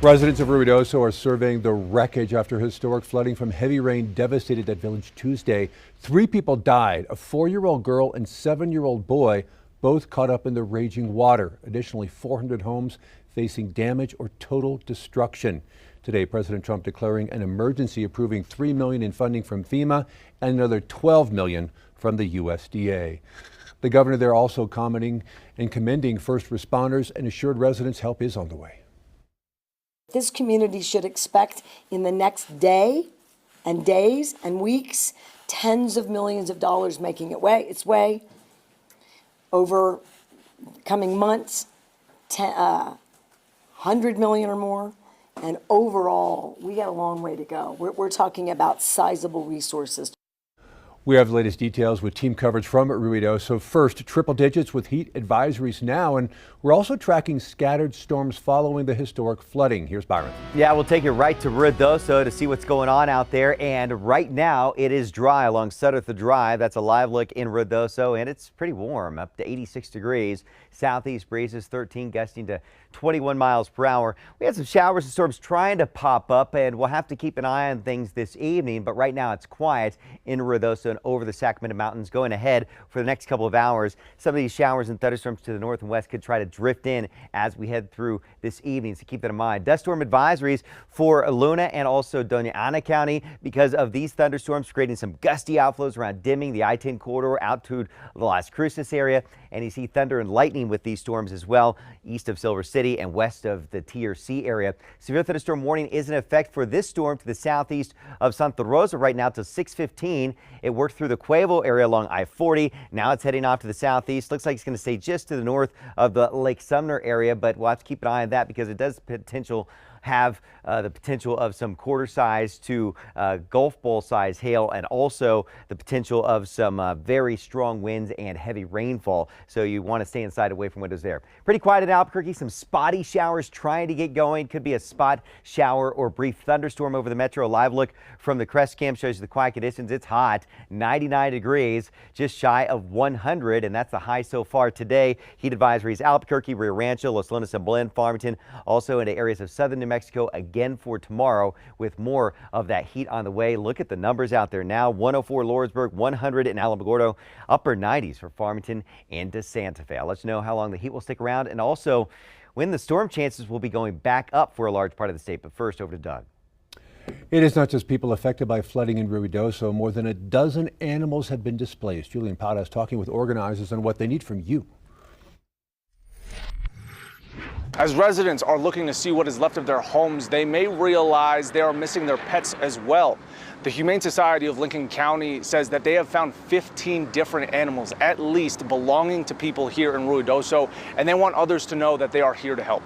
Residents of Ruidoso are surveying the wreckage after historic flooding from heavy rain devastated that village Tuesday. 3 people died, a 4-year-old girl and 7-year-old boy, both caught up in the raging water. Additionally, 400 homes facing damage or total destruction. Today, President Trump declaring an emergency, approving $3 million in funding from FEMA and another $12 million from the USDA. The governor there also commenting and commending first responders and assured residents help is on the way. This community should expect in the next day and days and weeks, tens of millions of dollars making its way over coming months, 100 million or more. And overall, we got a long way to go. We're talking about sizable resources. We have the latest details with team coverage from Ruidoso. First, triple digits with heat advisories now, and we're also tracking scattered storms following the historic flooding. Here's Byron. Yeah, we'll take you right to Ruidoso to see what's going on out there. And right now it is dry along Sudderth Drive. That's a live look in Ruidoso, and it's pretty warm, up to 86 degrees. Southeast breezes 13 gusting to 21 miles per hour. We had some showers and storms trying to pop up, and we'll have to keep an eye on things this evening. But right now it's quiet in Ruidoso and over the Sacramento Mountains. Going ahead for the next couple of hours, some of these showers and thunderstorms to the north and west could try to drift in as we head through this evening, so keep that in mind. Dust storm advisories for Luna and also Doña Ana County because of these thunderstorms creating some gusty outflows around Deming, the I-10 corridor out to the Las Cruces area. And you see thunder and lightning with these storms as well, east of Silver City and west of the TRC area. Severe thunderstorm warning is in effect for this storm to the southeast of Santa Rosa right now till 6:15. It worked through the Cuevo area along I-40. Now it's heading off to the southeast. Looks like it's going to stay just to the north of the Lake Sumner area, but we'll have to keep an eye on that because it does have the potential of some quarter size to golf ball size hail, and also the potential of some very strong winds and heavy rainfall. So you want to stay inside away from windows there. Pretty quiet in Albuquerque. Some spotty showers trying to get going. Could be a spot shower or brief thunderstorm over the metro. A live look from the Crest Cam shows you the quiet conditions. It's hot, 99 degrees, just shy of 100, and that's the high so far today. Heat advisories Albuquerque, Rio Rancho, Los Lunas and Belen, Farmington, also into areas of southern New Mexico again for tomorrow with more of that heat on the way. Look at the numbers out there now. 104 Lawrenceburg, 100 in Alamogordo, upper 90s for Farmington and to Santa Fe. I'll let you know how long the heat will stick around and also when the storm chances will be going back up for a large part of the state. But first, over to Doug. It is not just people affected by flooding in Ruidoso. More than a dozen animals have been displaced. Julian Padas talking with organizers on what they need from you. As residents are looking to see what is left of their homes, they may realize they are missing their pets as well. The Humane Society of Lincoln County says that they have found 15 different animals, at least, belonging to people here in Ruidoso, and they want others to know that they are here to help.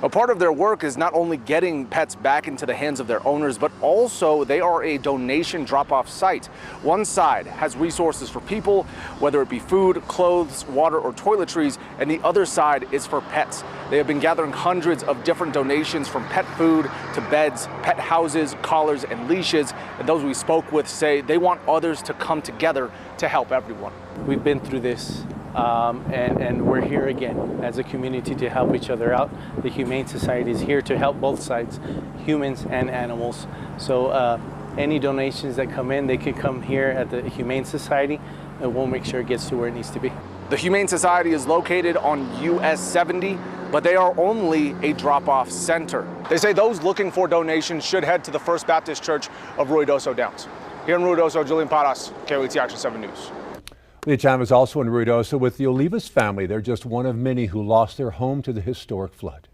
A part of their work is not only getting pets back into the hands of their owners, but also they are a donation drop-off site. One side has resources for people, whether it be food, clothes, water, or toiletries, and the other side is for pets. They have been gathering hundreds of different donations from pet food to beds, pet houses, collars, and leashes. And those we spoke with say they want others to come together to help everyone. We've been through this. And we're here again as a community to help each other out. The Humane Society is here to help both sides, humans and animals. So any donations that come in, they can come here at the Humane Society, and we'll make sure it gets to where it needs to be. The Humane Society is located on US 70, but they are only a drop-off center. They say those looking for donations should head to the First Baptist Church of Ruidoso Downs. Here in Ruidoso, Julian Paras, KOAT Action 7 News. Leah Chan is also in Ruidoso with the Olivas family. They're just one of many who lost their home to the historic flood.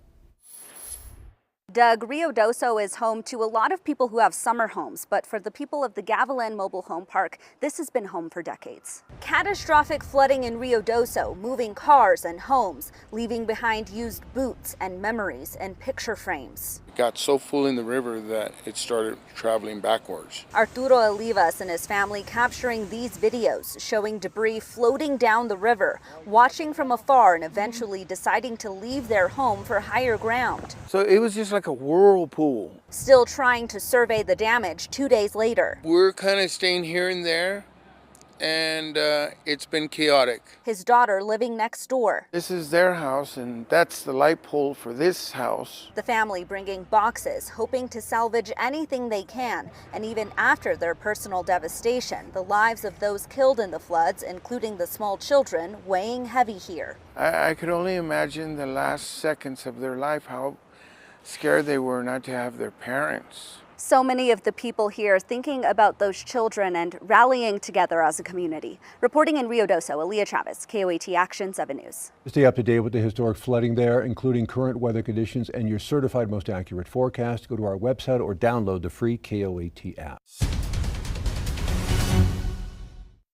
Doug, Ruidoso is home to a lot of people who have summer homes, but for the people of the Gavilan Mobile Home Park, this has been home for decades. Catastrophic flooding in Ruidoso, moving cars and homes, leaving behind used boots and memories and picture frames. It got so full in the river that it started traveling backwards. Arturo Olivas and his family capturing these videos showing debris floating down the river, watching from afar and eventually deciding to leave their home for higher ground. So it was just like a whirlpool. Still trying to survey the damage 2 days later. We're kind of staying here and there and it's been chaotic. His daughter living next door. This is their house, and that's the light pole for this house. The family bringing boxes, hoping to salvage anything they can. And even after their personal devastation, the lives of those killed in the floods, including the small children, weighing heavy here. I could only imagine the last seconds of their life, how scared they were not to have their parents. So many of the people here thinking about those children and rallying together as a community. Reporting in Rio Doso, Aaliyah Travis, KOAT Action 7 News. To stay up to date with the historic flooding there, including current weather conditions and your certified most accurate forecast, go to our website or download the free KOAT app.